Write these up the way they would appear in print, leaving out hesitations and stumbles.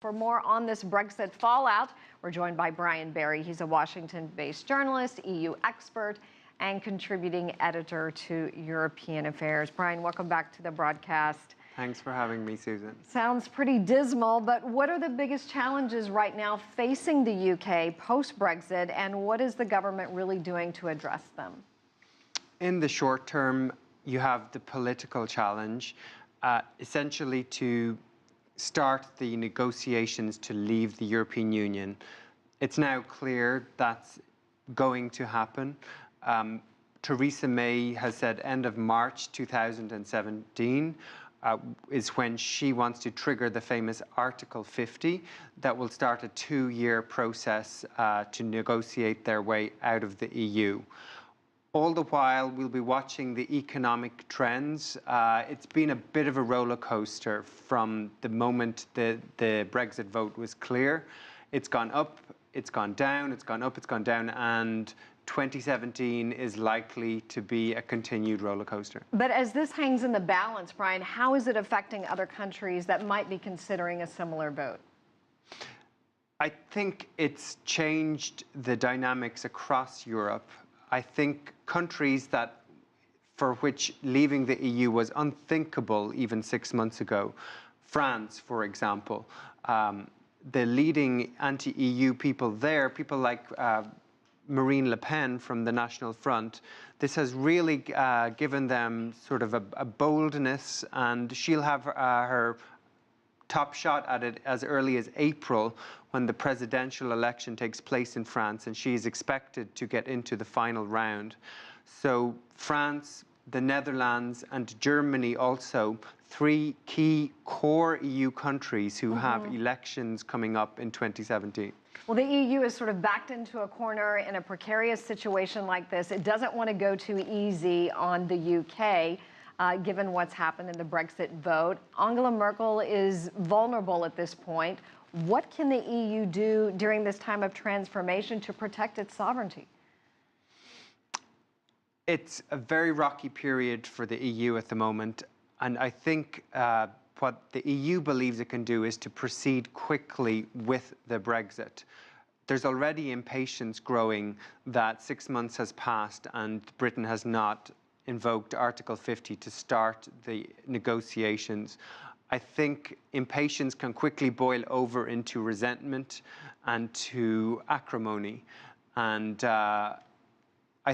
For more on this Brexit fallout, we're joined by Brian Beary. He's a Washington-based journalist, EU expert, and contributing editor to European Affairs. Brian, welcome back to the broadcast. Thanks for having me, Susan. Sounds pretty dismal, but what are the biggest challenges right now facing the UK post-Brexit, and what is the government really doing to address them? In the short term, you have the political challenge, essentially to start the negotiations to leave the European Union. It's now clear that's going to happen. Theresa May has said end of March 2017 is when she wants to trigger the famous Article 50 that will start a 2-year process to negotiate their way out of the EU. All the while, we'll be watching the economic trends. It's been a bit of a roller coaster from the moment the Brexit vote was clear. It's gone up, it's gone down, it's gone up, it's gone down, and 2017 is likely to be a continued roller coaster. But as this hangs in the balance, Brian, how is it affecting other countries that might be considering a similar vote? I think it's changed the dynamics across Europe. I think countries for which leaving the EU was unthinkable even 6 months ago, France, for example, the leading anti-EU people there, people like Marine Le Pen from the National Front, this has really given them sort of a boldness, and she'll have her top shot at it as early as April when the presidential election takes place in France, and she is expected to get into the final round. So France, the Netherlands, and Germany also, 3 key core EU countries who have elections coming up in 2017. Well, the EU is sort of backed into a corner in a precarious situation like this. It doesn't want to go too easy on the UK. Given what's happened in the Brexit vote. Angela Merkel is vulnerable at this point. What can the EU do during this time of transformation to protect its sovereignty? It's a very rocky period for the EU at the moment, and I think what the EU believes it can do is to proceed quickly with the Brexit. There's already impatience growing that 6 months has passed and Britain has not invoked Article 50 to start the negotiations. I think impatience can quickly boil over into resentment and to acrimony. And I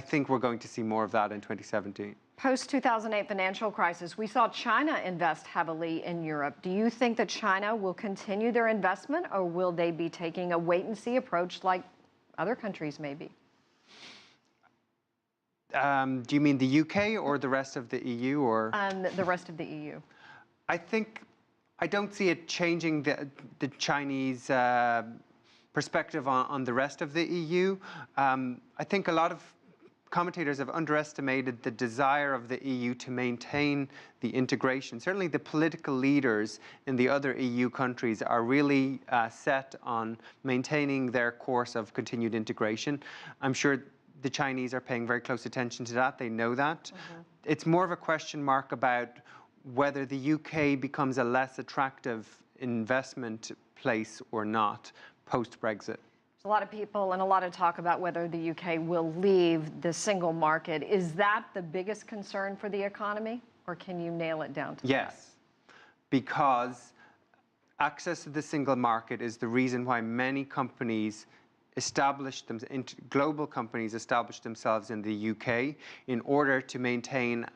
think we're going to see more of that in 2017. Post-2008 financial crisis, we saw China invest heavily in Europe. Do you think that China will continue their investment, or will they be taking a wait-and-see approach like other countries may be? Do you mean the UK or the rest of the EU, or? The rest of the EU. I don't see it changing the Chinese perspective on the rest of the EU. I think a lot of commentators have underestimated the desire of the EU to maintain the integration. Certainly the political leaders in the other EU countries are really set on maintaining their course of continued integration. I'm sure the Chinese are paying very close attention to that. They know that. It's more of a question mark about whether the UK becomes a less attractive investment place or not post-Brexit. There's a lot of people and a lot of talk about whether the UK will leave the single market. Is that the biggest concern for the economy, or can you nail it down to that? Yes, because access to the single market is the reason why many companies global companies established themselves in the UK in order to maintain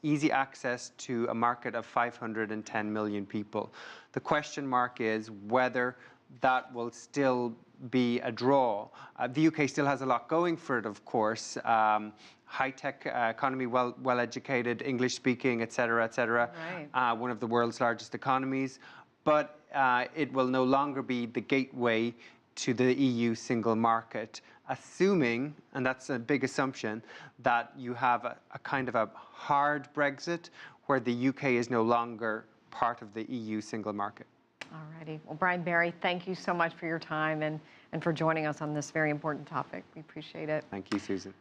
easy access to a market of 510 million people. The question mark is whether that will still be a draw. The UK still has a lot going for it, of course. High-tech economy, well-educated, English-speaking, et cetera, right. One of the world's largest economies. But it will no longer be the gateway to the EU single market, assuming, and that's a big assumption, that you have a kind of a hard Brexit where the UK is no longer part of the EU single market. All righty. Well, Brian Beary, thank you so much for your time and for joining us on this very important topic. We appreciate it. Thank you, Susan.